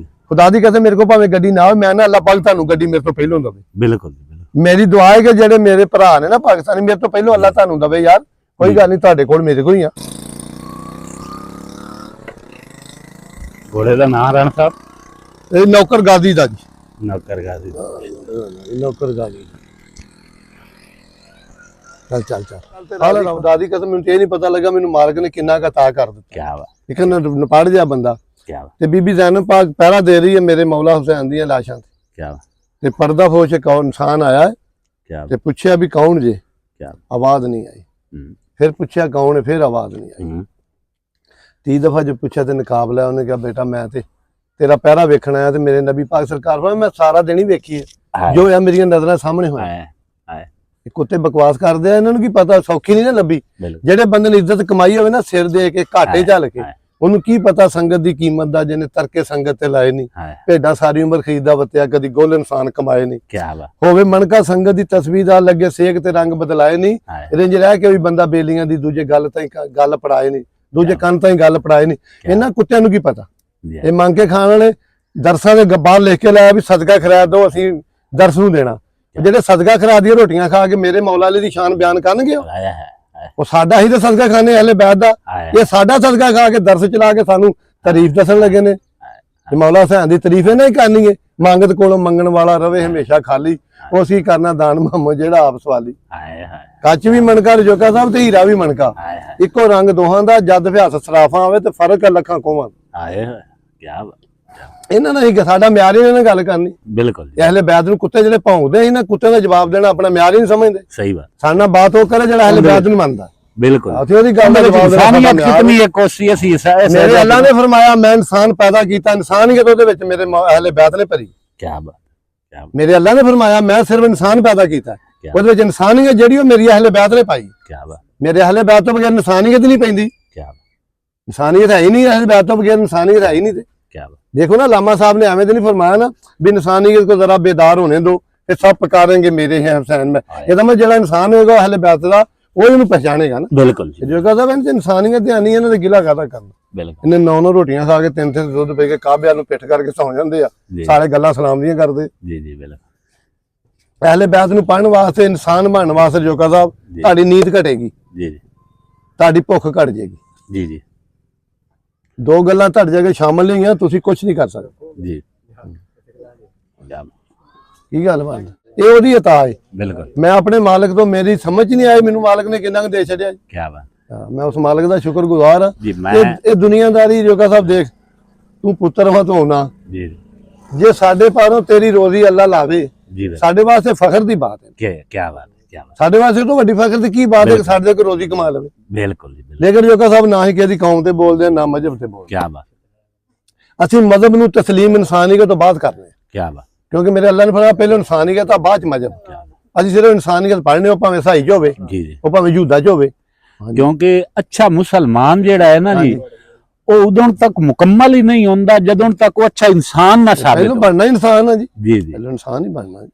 ਖੁਦਾ ਦੀ ਕਸਮ, ਮੇਰੇ ਕੋਲ ਭਾਵੇਂ ਗੱਡੀ ਨਾ ਹੋਵੇ, ਮੈਂ ਨਾ ਅੱਲਾਹ ਪਾਕ ਤੁਹਾਨੂੰ ਗੱਡੀ ਮੇਰੇ ਤੋਂ ਪਹਿਲੋਂ ਦਵੇ। ਮੇਰੀ ਦੁਆ ਹੈ ਕਿ ਜਿਹੜੇ ਮੇਰੇ ਭਰਾ ਨੇ ਨਾ ਪਾਕਿਸਤਾਨੀ, ਮੇਰੇ ਤੋਂ ਪਹਿਲੋਂ ਅੱਲਾਹ ਤੁਹਾਨੂੰ ਦਵੇ। ਯਾਰ ਕੋਈ ਗੱਲ ਨਹੀਂ, ਤੁਹਾਡੇ ਕੋਲ ਮੇਰੇ ਕੋਲ ਹੀ ਆ। ਘੋੜੇ ਦਾ ਨਾਮ ਰਾਣਾ ਸਾਹਿਬ? ਇਹ ਨੌਕਰ ਗਾਜ਼ੀ ਦਾ ਜੀ। ਨੌਕਰ ਗਾਜ਼ੀ ਚੱਲ ਖੁਦਾ ਦੀ ਕਸਮ, ਮੈਨੂੰ ਇਹ ਨਹੀਂ ਪਤਾ ਲੱਗਾ ਮੈਨੂੰ ਮਾਲਕ ਨੇ ਕਿੰਨਾ ਕੁ ਅਤਾ ਕਰ ਦਿੱਤਾ। ਇੱਕ ਨਪੜ ਜਿਹਾ ਬੰਦਾ ਤੇ ਬੀਬੀ ਜ਼ੈਨਬ ਪਾਕ ਪਹਿਰਾ ਦੇ ਰਹੀ ਹੈ ਮੇਰੇ ਮੌਲਾ ਹੁਸੈਨ ਦੀਆਂ ਲਾਸ਼ਾਂ ਤੇ ਪਰਦਾ ਫੋਸ਼ ਇੱਕ ਇਨਸਾਨ ਆਇਆ ਤੇ ਪੁੱਛਿਆ ਵੀ ਕੌਣ ਜੇ? ਆਵਾਜ਼ ਨਹੀਂ ਆਈ। ਫਿਰ ਪੁੱਛਿਆ ਕੌਣ ਹੈ? ਫਿਰ ਆਵਾਜ਼ ਨਹੀਂ ਆਈ। 30 ਦਫਾ ਜੋ ਪੁੱਛਿਆ ਤੇ ਨਕਾਬ ਲਿਆ। ਉਹਨੇ ਕਿਹਾ ਬੇਟਾ ਮੈਂ ਤੇ ਤੇਰਾ ਪਹਿਰਾ ਵੇਖਣ ਆਇਆ ਤੇ ਮੇਰੇ ਨਬੀ ਪਾਕ ਸਰਕਾਰ ਫਰਮਾਇਆ ਮੈਂ ਸਾਰਾ ਦਿਨ ਹੀ ਵੇਖੀ ਹੈ ਜੋ ਆ ਮੇਰੀਆਂ ਨਜ਼ਰਾਂ ਸਾਹਮਣੇ ਹੋਇਆ। ਕੁੱਤੇ ਬਕਵਾਸ ਕਰਦੇ ਆ, ਇਹਨਾਂ ਨੂੰ ਕੀ ਪਤਾ ਸੌਖੀ ਨਹੀਂ ਨਾ ਲੱਭੀ। ਜਿਹੜੇ ਬੰਦੇ ਨੇ ਇੱਜ਼ਤ ਕਮਾਈ ਹੋਵੇ ਨਾ ਸਿਰ ਦੇ ਕੇ ਘਾਟੇ ਝੱਲ ਕੇ, ਉਹਨੂੰ ਕੀ ਪਤਾ ਸੰਗਤ ਦੀ ਕੀਮਤ ਦਾ, ਜਿਹਨੇ ਤਰਕੇ ਸੰਗਤ ਤੇ ਲਾਏ ਨਹੀਂ। ਭੇਡਾਂ ਸਾਰੀ ਉਮਰ ਖਰੀਦਾ ਵਤਿਆ, ਕਦੀ ਗੋਲ ਇਨਸਾਨ ਕਮਾਏ ਨਹੀਂ। ਹੋਵੇ ਮਣਕਾ ਸੰਗਤ ਦੀ ਤਸਵੀਰ ਦਾ ਲੱਗੇ ਸੇਕ ਤੇ ਰੰਗ ਬਦਲਾਏ ਨਹੀਂ। ਰਿੰਜ ਰਹਿ ਕੇ ਵੀ ਬੰਦਾ ਬੇਲੀਆਂ ਦੀ ਦੂਜੇ ਗੱਲ ਤਾਂ ਗੱਲ ਪੜਾਏ ਨਹੀਂ, ਦੂਜੇ ਕੰਨ ਤਾਂ ਹੀ ਗੱਲ ਪੜਾਏ ਨਹੀਂ। ਇਹਨਾਂ ਕੁੱਤਿਆਂ ਨੂੰ ਕੀ ਪਤਾ? ਇਹ ਮੰਗ ਕੇ ਖਾਣ ਵਾਲੇ ਦਰਸਾਂ ਦੇ ਬਾਹਰ ਲਿਖ ਕੇ ਲਾਇਆ ਵੀ ਸਦਕਾ ਖਰਾ ਦੋ, ਅਸੀਂ ਦਰਸ ਨੂੰ ਦੇਣਾ। ਜਿਹੜੇ ਸਦਕਾ ਖਰਾ ਦੀਆਂ ਰੋਟੀਆਂ ਖਾ ਕੇ ਮੇਰੇ ਮੌਲਾ ਅਲੀ ਦੀ ਸ਼ਾਨ ਬਿਆਨ ਕਰਨਗੇ, ਉਹ ਸਾਡਾ ਹੀ ਤਾਂ ਸਦਕਾ ਖਾਣੇ ਅਹਲੇ ਬੈਤ ਦਾ। ਇਹ ਸਾਡਾ ਸਦਕਾ ਖਾ ਕੇ ਦਰਸ ਚਲਾ ਕੇ ਸਾਨੂੰ ਤਾਰੀਫ ਦੱਸਣ ਲੱਗੇ ਨੇ। ਮੌਲਾ ਹੁਸੈਨ ਦੀ ਤਾਰੀਫ ਇਹਨਾਂ ਹੀ ਕਰਨੀ ਹੈ। ਮੰਗਤ ਕੋਲੋਂ ਮੰਗਣ ਵਾਲਾ ਰਵੇ ਹਮੇਸ਼ਾ ਖਾਲੀ, ਉਹ ਅਸੀਂ ਕਰਨਾ ਦਾਨ ਮੁਹੰਮਦ ਜਿਹੜਾ ਆਪ ਸਵਾਲੀ। ਕੱਚ ਵੀ ਮਣਕਾ ਰਜੋਕਾ ਸਾਹਿਬ ਤੇ ਹੀਰਾ ਵੀ ਮਣਕਾ, ਇੱਕੋ ਰੰਗ ਦੋਹਾਂ ਦਾ। ਜਦ ਅਭਿਆਸ ਸਰਾਫਾਂ ਆਵੇ ਤੇ ਫਰਕ ਲੱਖਾਂ ਕੋਵਾਂ। ਇਹਨਾਂ ਨਾਲ ਹੀ ਸਾਡਾ ਮਿਆਰ ਹੀ ਇਹਨਾਂ ਨਾਲ ਗੱਲ ਕਰਨੀ। ਬਿਲਕੁਲ ਅਹਲੇ ਬੈਤ ਨੂੰ ਕੁੱਤੇ ਜਿਹੜੇ ਭੌਂਕਦੇ ਸੀ ਨਾ, ਕੁੱਤੇ ਦਾ ਜਵਾਬ ਦੇਣਾ ਆਪਣਾ ਮਿਆਰ ਹੀ ਨਹੀਂ ਸਮਝਦੇ। ਸਹੀ ਬਾਤ। ਸਾਡੇ ਨਾਲ ਬਾਤ ਉਹ ਕਰੇ ਜਿਹੜਾ ਅਹਲੇ ਬੈਤ ਨੂੰ ਮੰਨਦਾ। बिल्कुल आते ਉਹਦੀ ਗੱਲ ਦਾ ਜਵਾਬ ਦੇਣਾ इंसानियत कितनी है कोसी ऐसी ਮੇਰੇ ਅੱਲਾ ਨੇ ਫਰਮਾਇਆ ਮੈਂ ਇਨਸਾਨ ਪੈਦਾ ਕੀਤਾ ਇਨਸਾਨੀਅਤ ਉਹਦੇ ਵਿੱਚ ਮੇਰੇ ਅਹਲੇ ਬੈਤ ਨੇ ਭਰੀ क्या बात क्या बात ਮੇਰੇ ਅੱਲਾ ਨੇ ਫਰਮਾਇਆ ਮੈਂ ਸਿਰਫ ਇਨਸਾਨ ਪੈਦਾ ਕੀਤਾ ਉਹਦੇ ਵਿੱਚ ਇਨਸਾਨੀਅਤ ਜਿਹੜੀ ਉਹ ਮੇਰੀ ਅਹਲੇ ਬੈਤ ਨੇ ਪਾਈ क्या बात ਮੇਰੇ ਅਹਲੇ ਬੈਤ ਤੋਂ ਬਗੈਰ ਇਨਸਾਨੀਅਤ ਨਹੀਂ ਪੈਂਦੀ क्या बात ਇਨਸਾਨੀਅਤ ਹੈ ਹੀ ਨਹੀਂ ਅਹਲੇ ਬੈਤ ਤੋਂ ਬਗੈਰ ਇਨਸਾਨੀਅਤ ਹੈ ਹੀ ਨਹੀਂ ਤੇ क्या बात देखो ना लामा साहब ने हमें तो नहीं फरमाया ना भी इंसानियत को जरा बेदार होने दो फिर सब पुकारेंगे मेरे हैं हुसैन में ये तो मैं जरा इंसान होगा अहले बैत दा वो इन्हें पहचानेगा ना बिल्कुल जी जो कहता है इंसानियत ध्यान नहीं है गिला कादा करना बिल्कुल इन्हें 9 रोटियां खा के 3 दुध पी के काबिया नूं पिठ करके सौ जांदे आ सारे गल्लां सलाम दियां करदे जी जी बिल्कुल अहले बैत नूं पढ़न वास्ते इंसान बनन वास्ते जो कहता ਤੁਹਾਡੀ नींद घटेगी जी जी ਤੁਹਾਡੀ ਭੁੱਖ ਘਟ ਜਾਏਗੀ जी जी ਦੋ ਗੱਲਾਂ ਤੁਹਾਡੀ ਜਗ੍ਹਾ ਸ਼ਾਮਲ ਨਹੀਂ ਆ ਤੁਸੀਂ ਕੁਝ ਨਹੀਂ ਕਰ ਸਕਦੇ जी ਕੀ ਗੱਲ ਬਾਤ ਇਹ ਉਹਦੀ ਅਤਾ ਹੈ बिल्कुल ਮੈਂ ਆਪਣੇ ਮਾਲਕ ਤੋਂ ਮੇਰੀ ਸਮਝ ਨਹੀਂ ਆਈ ਮੈਨੂੰ ਮਾਲਕ ਨੇ ਕਿੰਨਾ ਕੁ ਦੇ ਛੱਡਿਆ ਜੀ। क्या बात ਹਾਂ, ਮੈਂ ਉਸ ਮਾਲਕ ਦਾ ਸ਼ੁਕਰਗੁਜ਼ਾਰ ਹਾਂ जी मैं ਇਹ ਦੁਨੀਆਦਾਰੀ ਜੋਗਾ ਸਾਹਿਬ ਦੇਖ ਤੂੰ ਪੁੱਤਰ ਵਾ ਤੂੰ ਨਾ जी ਜੇ ਸਾਡੇ ਪਾਰੋਂ ਤੇਰੀ ਰੋਜ਼ੀ ਅੱਲਾ ਲਾਵੇ जी बिल्कुल। ਸਾਡੇ ਵਾਸਤੇ ਫਖਰ ਦੀ ਬਾਤ ਹੈ क्या बात क्या बात ਸਾਡੇ ਵਾਸਤੇ ਤੋਂ ਵੱਡੀ ਫਖਰ ਦੀ ਕੀ ਬਾਤ ਹੈ ਕਿ ਸਾਡੇ ਕੋਲ ਰੋਜ਼ੀ ਕਮਾ ਲਵੇ बिल्कुल जी बिल्कुल ਲੇਕਿਨ ਜੋਗਾ ਸਾਹਿਬ ਨਾ ਹੀ ਕਿਸੇ ਦੀ ਕੌਮ ਤੇ ਬੋਲਦੇ ਨਾ ਮਜਹਬ ਤੇ ਬੋਲਦੇ क्या बात ਅਸੀਂ ਮਜ਼ਹਬ ਨੂੰ ਤਸਲੀਮ ਇਨਸਾਨੀਅਤ ਤੋਂ ਬਾਅਦ ਕਰਨੇ क्या बात ਕਿਉਂਕਿ ਮੇਰੇ ਅੱਲਾ ਨੇ ਫਰਮਾਇਆ ਪਹਿਲਾਂ ਇਨਸਾਨੀਅਤ ਆ ਬਾਅਦ ਚ ਮਜਹਬ ਅਸੀਂ ਸਿਰਫ ਇਨਸਾਨੀਅਤ ਪੜ੍ਹਨੇ ਉਹ ਭਾਵੇਂ ਸਹਾਈ ਚ ਹੋਵੇ जी जी ਉਹ ਭਾਵੇਂ ਯਹੂਦਾ ਚ ਹੋਵੇ क्योंकि अच्छा मुसलमान जेड़ा है ना जी वो उदों तक मुकम्मल ही नहीं होता जदों तक वो अच्छा इंसान ना साबित ਪਹਿਲਾਂ हो। ਬਣਨਾ ਇਨਸਾਨ ਆ ਜੀ जी जी ਪਹਿਲਾਂ ਇਨਸਾਨ ਹੀ ਬਣਨਾ ਜੀ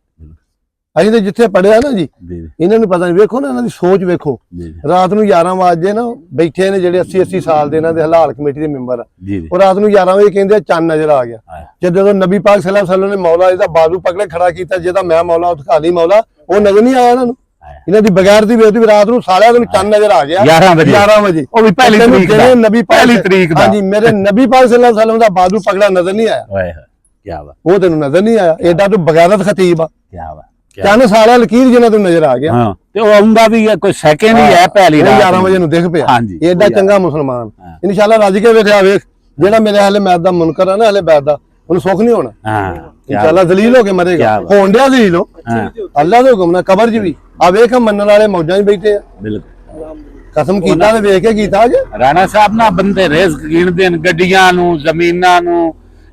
ਅਸੀਂ ਤੇ ਜਿੱਥੇ ਪੜਿਆ ਨਾ ਜੀ जी ਇਹਨਾਂ ਨੂੰ ਪਤਾ ਨਹੀਂ ਵੇਖੋ ਨਾ ਇਹਨਾਂ ਦੀ ਸੋਚ ਵੇਖੋ जी ਰਾਤ ਨੂੰ 11 ਵਜੇ ਨਾ ਬੈਠੇ ਨੇ ਜਿਹੜੇ 80 ਸਾਲ ਦੇ ਇਹਨਾਂ ਦੇ ਹਲਾਲ ਕਮੇਟੀ ਦੇ ਮੈਂਬਰ ਆ जी जी ਉਹ ਰਾਤ ਨੂੰ 11 ਵਜੇ ਕਹਿੰਦੇ ਆ ਚੰਨ ਨਜ਼ਰ ਆ ਗਿਆ आया। ਜਦੋਂ ਨਬੀ ਪਾਕ ਸੱਲੱਲਾਹੁ ਅਲੈहि ਵਸੱਲਮ ਨੇ ਮੌਲਾ ਇਹਦਾ ਬਾਜ਼ੂ ਪਕੜੇ ਖੜਾ ਕੀਤਾ ਜਿਹਦਾ ਮੈਂ ਮੌਲਾ ਉਹ ਖਾਲੀ ਮੌਲਾ ਉਹ ਨਜ਼ਰ ਨਹੀਂ ਆਇਆ ਇਹਨਾਂ ਨੂੰ आया। ਇਹਨਾਂ ਦੀ ਬਗੈਰ ਦੀ ਬੇਇੱਜ਼ਤੀ ਰਾਤ ਨੂੰ ਸਾਰਿਆਂ ਨੂੰ ਚੰਨ ਨਜ਼ਰ ਆ ਗਿਆ 11 ਵਜੇ 11 ਵਜੇ ਉਹ ਵੀ ਪਹਿਲੀ ਤੈਨੂੰ ਤਰੀਕ ਜਿਹੜੇ ਦਾ ਨਬੀ ਪਾਕ ਪਹਿਲੀ ਤਰੀਕ ਦਾ ਹਾਂਜੀ ਮੇਰੇ ਨਬੀ ਪਾਕ ਸੱਲੱਲਾਹੁ ਅਲੈहि ਵਸੱਲਮ ਦਾ ਬਾਜ਼ੂ ਪਕੜਾ ਨਜ਼ਰ ਨਹੀਂ ਆਇਆ ओए होए, क्या बात ਉਹ ਤੈਨੂੰ ਨਜ਼ਰ ਨਹੀਂ ਆਇਆ ਐਡਾ ਤੂੰ ਬਗੈਰਤ ਖਤੀਬ ਆ क्या बात क्या ਚੰਨ ਸਾਲਿਆ ਲਕੀਰ ਜਿਹਨਾਂ ਤੋਂ ਨਜ਼ਰ ਆ ਗਿਆ हाँ ਤੇ ਉਹ ਆਉਂਦਾ ਵੀ ਹੈ ਕੋਈ ਸੈਕਿੰਡ ਹੀ ਹੈ ਪਹਿਲੀ ਰਾਤ 11 ਵਜੇ ਨੂੰ ਦਿਖ ਪਿਆ ਹਾਂਜੀ। ਐਡਾ ਚੰਗਾ ਮੁਸਲਮਾਨ ਹਾਂ। ਇਨਸ਼ਾਅੱਲਾ ਰੱਜ ਕੇ ਵੇਖਿਆ ਵੇਖ ਜਿਹੜਾ ਮੇਰੇ ਅਹਲੇ ਮੈਦ ਦਾ ਮੁਨਕਰ ਆ ਨਾ ਅਹਲੇ ਬੈਦ ਦਾ ਉਹਨੂੰ ਸੁੱਖ ਨਹੀਂ ਹੋਣਾ हाँ क्या ਇਨਸ਼ਾਅੱਲਾ ਜ਼ਲੀਲ ਹੋ ਕੇ ਮਰੇਗਾ ਕਿਆ ਬਾਤ। ਹੋਣ ਡਿਆ ਜ਼ਲੀਲ ਹੋ हाँ ਅੱਲਾ ਦੇ ਹੁਕਮ ਨਾਲ ਕਬਰ 'ਚ ਵੀ ਆ ਵੇਖ ਮੰਨਣ ਵਾਲੇ ਮੌਜਾਂ 'ਚ ਬੈਠੇ ਆ बिल्कुल ਕਸਮ ਕੀਤਾ ਤੇ ਵੇਖ ਕੇ ਕੀਤਾ ਅੱਜ ਰਾਣਾ ਸਾਹਿਬ ਨਾ ਬੰਦੇ ਰਿਜ਼ਕ ਗਿਣਦੇ ਨੇ ਗੱਡੀਆਂ ਨੂੰ ਜ਼ਮੀਨਾਂ ਨੂੰ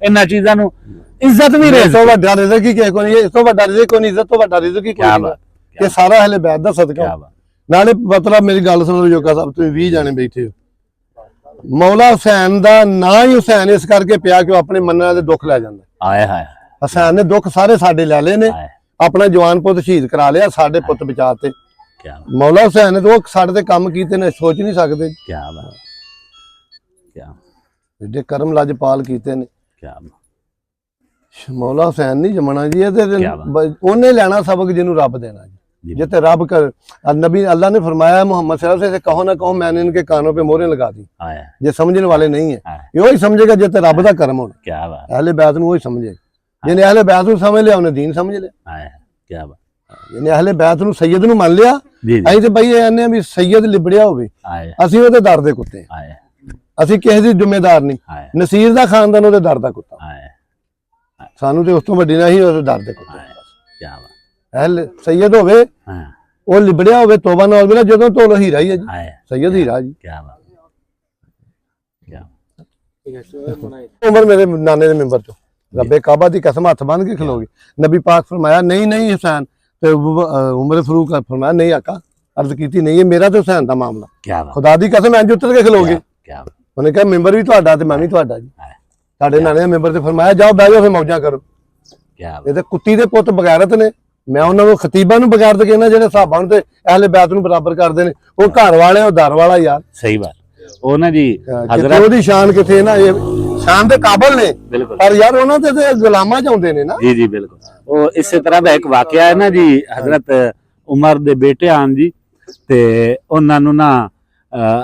ਇਹਨਾਂ ਚੀਜ਼ਾਂ ਨੂੰ ਇੱਜ਼ਤ ਵੀ ਇਸ ਰਿਜ਼ਕ ਤੋਂ ਵੱਡਾ ਰਿਜ਼ਕ ਹੀ ਕਿਸੇ ਕੋਲ ਨਹੀਂ ਹੈ, ਇਸ ਤੋਂ ਵੱਡਾ ਰਿਜ਼ਕ ਕੋਈ ਨਹੀਂ, ਇੱਜ਼ਤ ਤੋਂ ਵੱਡਾ ਰਿਜ਼ਕ ਹੀ ਕੋਈ क्या ਨਹੀਂ बात ਇਹ ਸਾਰਾ ਅਹਲੇ ਬੈਦ ਦਾ ਸਦਕਾ क्या बात ਨਾਲੇ ਮਤਲਬ ਮੇਰੀ ਗੱਲ ਸੁਣੋ ਜੋਗਾ ਸਾਹਿਬ ਤੁਸੀਂ 20 ਜਾਣੇ ਬੈਠੇ ਹੋ ਮੌਲਾ ਹੁਸੈਨ ਦਾ ਨਾਂ ਹੀ ਹੁਸੈਨ ਇਸ ਕਰਕੇ ਪਿਆ ਕਿ ਉਹ ਆਪਣੇ ਮੰਨਣ ਦੇ ਦੁੱਖ ਲੈ ਜਾਂਦਾ आया है ਹੁਸੈਨ ਨੇ ਦੁੱਖ ਸਾਰੇ ਸਾਡੇ ਲੈ ਲਏ ਨੇ आया ਆਪਣਾ ਜਵਾਨ ਪੁੱਤ ਸ਼ਹੀਦ ਕਰਾ ਲਿਆ ਸਾਡੇ ਪੁੱਤ ਬਚਾਤੇ क्या ਮੌਲਾ ਹੁਸੈਨ ਨੇ ਤਾਂ ਉਹ ਸਾਡੇ ਤੇ ਕੰਮ ਕੀਤੇ ਨੇ ਸੋਚ ਨਹੀਂ ਸਕਦੇ क्या बात क्या ਜਿਹੜੇ ਕਰਮ ਲਾਜਪਾਲ ਕੀਤੇ ਨੇ क्या बात ਮੌਲਾ ਹੁਸੈਨ ਨਹੀਂ ਜਮਣਾ ਜੀ ਇਹ ਤੇ ਕਿਆ ਬਾਤ। ਉਹਨੇ ਲੈਣਾ ਸਬਕ ਜਿਹਨੂੰ ਰੱਬ ਦੇਣਾ ਜੀ जी जिते रब कर नबी अल्लाह ने फरमाया मोहम्मद सल्लल्लाहु अलैहि वसल्लम से कहो ना कहो मैंने इनके कानों पे मोहरें लगा दी आया ये समझने वाले नहीं है आया यो ही समझेगा जिते रब दा करम होना क्या बात अहले बैत ਨੂੰ ਉਹ ਹੀ ਸਮਝੇ ਜਿਹਨੇ ਅਹਲੇ ਬੈਤ ਨੂੰ ਸਮਝ ਲਿਆ ਉਹਨੇ ਦੀਨ ਸਮਝ ਲਿਆ आया क्या बात ਜਿਹਨੇ ਅਹਲੇ ਬੈਤ ਨੂੰ ਸੈयद ਨੂੰ ਮੰਨ ਲਿਆ जी जी ਅਸੀਂ ਤੇ ਬਈ ਇਹ ਆਨੇ ਆ ਵੀ ਸੈयद ਲਿਬੜਿਆ ਹੋਵੇ आया ਅਸੀਂ ਉਹਦੇ ਦਰ ਦੇ ਕੁੱਤੇ ਹਾਂ। आया ਅਸੀਂ ਕਿਸੇ ਦੀ ਜ਼ਿੰਮੇਦਾਰ ਨਹੀਂ आया ਨਸੀਰ ਦਾ ਖਾਨਦਾਨ ਉਹਦੇ ਦਰ ਦਾ ਕੁੱਤਾ आया ਸਾਨੂੰ ਤੇ ਉਸ ਤੋਂ ਵੱਡੀ ਨਹੀਂ ਉਹਦੇ ਦਰ ਦੇ ਕੁੱਤੇ आया क्या बात ਅਹਲੇ ਸੈयद ਹੋਵੇ हाँ ਉਹ ਲਿਬੜਿਆ ਹੋਵੇ ਤੋਬਾ ਨਾਲ ਵੀ ਨਾ ਜਦੋਂ ਤੋਲ ਹੀਰਾ ਹੀ ਹੈ ਜੀ आया ਸੈयਦ ਹੀਰਾ ਜੀ क्या बात क्या ਉਮਰ ਮੇਰੇ ਨਾਨੇ ਦੇ ਮੈਂਬਰ ਚੋਂ ਰੱਬੇ ਕਾਬਾ ਦੀ ਕਸਮ ਹੱਥ ਬੰਨ ਕੇ ਖਲੋਗੇ ਨਬੀ ਪਾਕ ਫਰਮਾਇਆ ਨਹੀਂ ਨਹੀਂ ਹੁਸੈਨ ਤੇ ਉਮਰ ਫਰੂਕ ਫਰਮਾਇਆ ਨਹੀਂ ਆਕਾ ਅਰਜ਼ ਕੀਤੀ ਨਹੀਂ ਇਹ ਮੇਰਾ ਤੇ ਹੁਸੈਨ ਦਾ ਮਾਮਲਾ क्या बात ਖੁਦਾ ਦੀ ਕਸਮ ਇੰਜ ਉੱਤਰ ਕੇ ਖਲੋਗੇ क्या बात ਉਹਨੇ ਕਿਹਾ ਮੈਂਬਰ ਵੀ ਤੁਹਾਡਾ ਤੇ ਮੈਂ ਵੀ ਤੁਹਾਡਾ ਜੀ आया ਸਾਡੇ ਨਾਨੇ ਦੇ ਮੈਂਬਰ ਤੇ ਫਰਮਾਇਆ ਜਾਓ ਬਹਿ ਜਾਓ ਫਿਰ ਮੌਜਾਂ ਕਰੋ क्या बात ਇਹ ਤੇ ਕੁੱਤੀ ਦੇ ਪੁੱਤ ਬਗੈਰਤ ਨੇ ਮੈਂ ਉਹਨਾਂ ਨੂੰ ਖਤੀਬਾਂ ਨੂੰ ਬਗੈਰਤ ਕਹਿੰਦਾ ਜਿਹੜੇ ਸਾਹਬਾਂ ਨੂੰ ਤੇ ਅਹਲੇ ਬੈਤ ਨੂੰ ਬਰਾਬਰ ਕਰਦੇ ਨੇ ਉਹ ਘਰ ਵਾਲੇ ਉਹ ਦਰ ਵਾਲਾ ਯਾਰ सही बात ਉਹ ਨਾ ਜੀ ਕਿਤੇ ਹਜ਼ਰਤ ਉਹਦੀ ਸ਼ਾਨ ਕਿਥੇ ਨਾ ਇਹ ਸ਼ਾਨ ਦੇ ਕਾਬਲ ਨੇ ਬਿਲਕੁਲ ਪਰ ਯਾਰ ਉਹਨਾਂ ਤੇ ਤੇ ਗੁਲਾਮਾਂ ਚ ਆਉਂਦੇ ਨੇ ਨਾ ਜੀ ਜੀ ਬਿਲਕੁਲ ਉਹ ਇਸੇ ਤਰ੍ਹਾਂ ਦਾ ਇੱਕ ਵਾਕਿਆ ਹੈ ਨਾ ਜੀ ਹਜ਼ਰਤ ਉਮਰ ਦੇ ਬੇਟੇ ਆਨ ਜੀ ਤੇ ਉਹਨਾਂ ਨੂੰ ਨਾ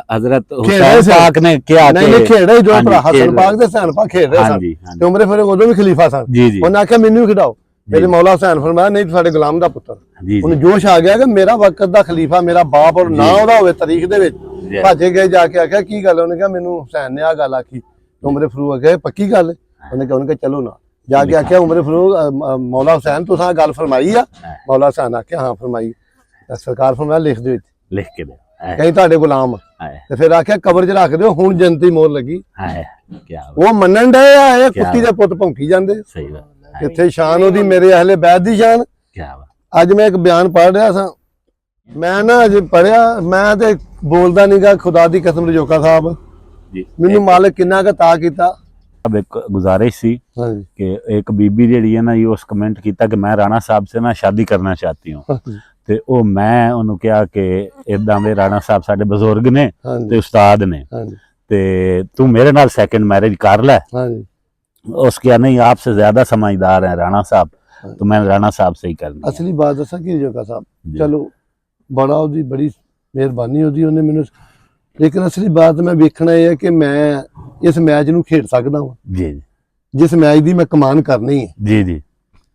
ਹਜ਼ਰਤ ਹੁਸੈਨ ਪਾਕ ਨੇ ਕਿਹਾ ਨਹੀਂ ਨਹੀਂ ਖੇਡ ਜੋ ਭਰਾ ਹਸਨ ਖੇਡ ਪਾਕ ਦੇ ਹਸਨ ਪਾਕ ਖੇਡ ਰਹੇ ਸਨ ਹਾਂਜੀ ਤੇ ਉਮਰੇ ਫਿਰ ਉਦੋਂ ਵੀ ਖਲੀਫਾ ਸਨ ਜੀ ਜੀ ਉਹਨਾਂ ਆਖਿਆ ਮੈਨੂੰ ਵੀ ਖਿਡਾਓ ਮੇਰੇ ਮੌਲਾ ਹੁਸੈਨ ਫਰਮਾਇਆ ਨਹੀਂ ਤੁਹਾਡੇ ਗੁਲਾਮ ਦਾ ਪੁੱਤਰ ਜੀ ਉਹਨੂੰ ਜੋਸ਼ ਆ ਗਿਆ ਕਿ ਮੇਰਾ ਵਕਤ ਦਾ ਖਲੀਫਾ ਮੇਰਾ ਬਾਪ ਔਰ ਨਾ ਉਹਦਾ ਹੋਵੇ ਤਾਰੀਖ ਦੇ ਵਿੱਚ ਜੀ ਭੱਜੇ ਗਏ ਜਾ ਕੇ ਆਖਿਆ ਕੀ ਗੱਲ ਉਹਨੇ ਕਿਹਾ ਮੈਨੂੰ ਹੁਸੈਨ ਨੇ ਆ ਗੱਲ ਆਖੀ ਉਮਰੇ ਫਰੂਕ ਆਖਿਆ ਪੱਕੀ ਗੱਲ ਹੈ? ਉਹਨੇ ਕਿਹਾ ਚਲੋ ਨਾ ਜਾ ਕੇ ਆਖਿਆ ਉਮਰੇ ਫਰੂਕ ਮੌਲਾ ਹੁਸੈਨ ਤੁਸੀਂ ਗੱਲ ਫਰਮਾਈ ਆ ਮੌਲਾ ਹੁਸੈਨ ਆਖਿਆ ਹਾਂ ਫਰਮਾਈ ਸਰਕਾਰ ਫਰਮਾਇਆ ਲਿਖ ਦੇ ਵਿੱਚ ਲਿਖ ਕੇ ਦੇ ਕਹੀਂ ਤੁਹਾਡੇ ਗੁਲਾਮ ਹਾਏ ਤੇ ਫਿਰ ਆਖਿਆ ਕਬਰ 'ਚ ਰੱਖ ਦਿਓ, ਹੁਣ ਜਨਤੀ ਮੋਹਰ ਲੱਗੀ। ਹਾਏ ਕੀ ਉਹ ਮੰਨਣ ਡਏ ਆ, ਇਹ ਕੁੱਤੀ ਦੇ ਪੁੱਤ ਭੌਂਕੀ ਜਾਂਦੇ। ਸਹੀ ਬਾਤ ਕਿੱਥੇ ਸ਼ਾਨ ਉਹਦੀ, ਮੇਰੇ ਅਹਲੇ ਬੈਤ ਦੀ ਸ਼ਾਨ। ਕੀ ਬਾਤ ਅੱਜ ਮੈਂ ਇੱਕ ਬਿਆਨ ਪੜ੍ਹ ਰਿਹਾ ਸਾਂ, ਮੈਂ ਨਾ ਅਜੇ ਪੜ੍ਹਿਆ, ਮੈਂ ਤੇ ਬੋਲਦਾ ਨਹੀਂਗਾ, ਖੁਦਾ ਦੀ ਕਸਮ ਰਜੋਕਾ ਸਾਹਿਬ, ਜੀ ਮੈਨੂੰ ਮਾਲਕ ਕਿੰਨਾ ਕੁ ਤਾ ਕੀਤਾ। अब एक गुजारिश सी ਹਾਂਜੀ कि एक बीबी जी है ना, ये उस कमेंट किया कि मैं राणा साहब से ना शादी करना चाहती हूँ, ਤੇ ਉਹ ਮੈਂ ਉਹਨੂੰ ਕਿਹਾ ਕਿ ਇਦਾਂ ਦੇ ਰਾਣਾ ਸਾਹਿਬ ਸਾਡੇ ਬਜ਼ੁਰਗ ਨੇ ਹਾਂਜੀ ਤੇ ਉਸਤਾਦ ਨੇ ਹਾਂਜੀ ਤੇ ਤੂੰ ਮੇਰੇ ਨਾਲ ਸੈकंड मैरिज कर ले। ਹਾਂਜੀ उसके कहा नहीं आपसे ज्यादा समझदार है राणा साहब, तो मैं राणा साहब से ही करनी है। ਅਸਲੀ ਬਾਤ ਦੱਸਾਂ ਕਿ ਰਜੋਕਾ ਸਾਹਿਬ, ਜੀ। ਚਲੋ ਬੜਾ ਉਹਦੀ ਬੜੀ ਮਿਹਰਬਾਨੀ ਉਹਦੀ, ਉਹਨੇ ਮੈਨੂੰ, ਲੇਕਿਨ ਅਸਲੀ ਬਾਤ ਮੈਂ ਵੇਖਣਾ ਇਹ ਹੈ ਕਿ ਮੈਂ ਇਸ ਮੈਚ ਨੂੰ ਖੇਡ ਸਕਦਾ ਹਾਂ, जी ਜਿਸ ਮੈਚ ਦੀ ਮੈਂ ਕਮਾਨ ਕਰਨੀ ਹੈ। जी जी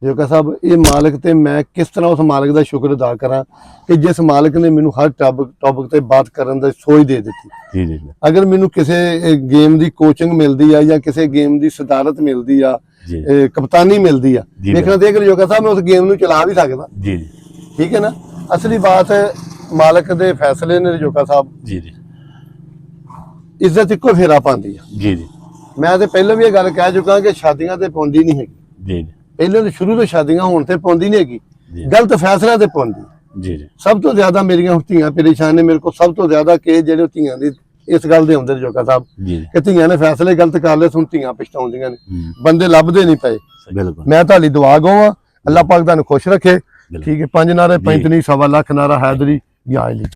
ਰਜੋਕਾ ਸਾਹਿਬ, ਇਹ ਮਾਲਕ ਤੇ ਮੈਂ ਕਿਸ ਤਰ੍ਹਾਂ ਉਸ ਮਾਲਕ ਦਾ ਸ਼ੁਕਰ ਅਦਾ ਕਰਾਂ ਕਿ ਜਿਸ ਮਾਲਕ ਨੇ ਮੈਨੂੰ ਹਰ ਟੌਪਿਕ ਤੇ ਬਾਤ ਕਰਨ ਦਾ ਸੋਚ ਦੇ ਦਿੱਤੀ। जी जी जी ਅਗਰ ਮੈਨੂੰ ਕਿਸੇ ਗੇਮ ਦੀ ਕੋਚਿੰਗ ਮਿਲਦੀ ਆ ਜਾਂ ਕਿਸੇ ਗੇਮ ਦੀ ਸਦਾਰਤ ਮਿਲਦੀ ਆ, जी ਕਪਤਾਨੀ ਮਿਲਦੀ ਆ, ਜੀ ਦੇਖਣਾ ਤੇ ਰਜੋਕਾ ਸਾਹਿਬ ਮੈਂ ਉਸ ਗੇਮ ਨੂੰ ਚਲਾ ਵੀ ਸਕਦਾ। जी ਠੀਕ ਹੈ ਨਾ, ਅਸਲੀ ਬਾਤ ਮਾਲਕ ਦੇ ਫੈਸਲੇ ਨੇ ਰਜੋਕਾ ਸਾਹਿਬ। जी जी ਇੱਜ਼ਤ ਇੱਕੋ ਫੇਰਾ ਪਾਉਂਦੀ ਆ। जी जी ਮੈਂ ਤੇ ਪਹਿਲਾਂ ਵੀ ਇਹ ਗੱਲ ਕਹਿ ਚੁੱਕਾ ਕਿ ਸ਼ਾਦੀਆਂ ਤੇ ਪਾਉਂਦੀ ਨਹੀਂ ਹੈਗੀ, जी ਪਹਿਲਾਂ ਤੋਂ ਸ਼ੁਰੂ ਤੋਂ ਸ਼ਾਦੀਆਂ ਹੋਣ ਤੇ ਪਾਉਂਦੀ ਨਹੀਂ ਹੈਗੀ, ਜੀ। ਗਲਤ ਫੈਸਲਿਆਂ ਤੇ ਪਾਉਂਦੀ। जी जी ਸਭ ਤੋਂ ਜ਼ਿਆਦਾ ਮੇਰੀਆਂ ਹੁਣ ਧੀਆਂ ਪਰੇਸ਼ਾਨ ਨੇ ਮੇਰੇ ਕੋਲ, ਸਭ ਤੋਂ ਜ਼ਿਆਦਾ ਕਿ ਜਿਹੜੇ ਧੀਆਂ ਦੀ ਇਸ ਗੱਲ ਦੇ ਹੁੰਦੇ ਰਜੋਕਾ ਸਾਹਿਬ जी ਕਿ ਧੀਆਂ ਨੇ ਫੈਸਲੇ ਗਲਤ ਕਰ ਲਏ, ਹੁਣ ਧੀਆਂ ਪਛਤਾਉਂਦੀਆਂ ਨੇ, हम्म, ਬੰਦੇ ਲੱਭਦੇ ਨਹੀਂ ਪਏ। बिल्कुल ਮੈਂ ਤੁਹਾਡੀ ਦੁਆ ਗਵਾਂ, ਅੱਲਾਹ ਪਾਕ ਤੁਹਾਨੂੰ ਖੁਸ਼ ਰੱਖੇ। बिल्कुल। ਠੀਕ ਹੈ, 5 ਨਾਰੇ 35 ਸਵਾ ਲੱਖ ਨਾਰਾ ਹੈਦਰੀ, ਯਾ ਅਲੀ।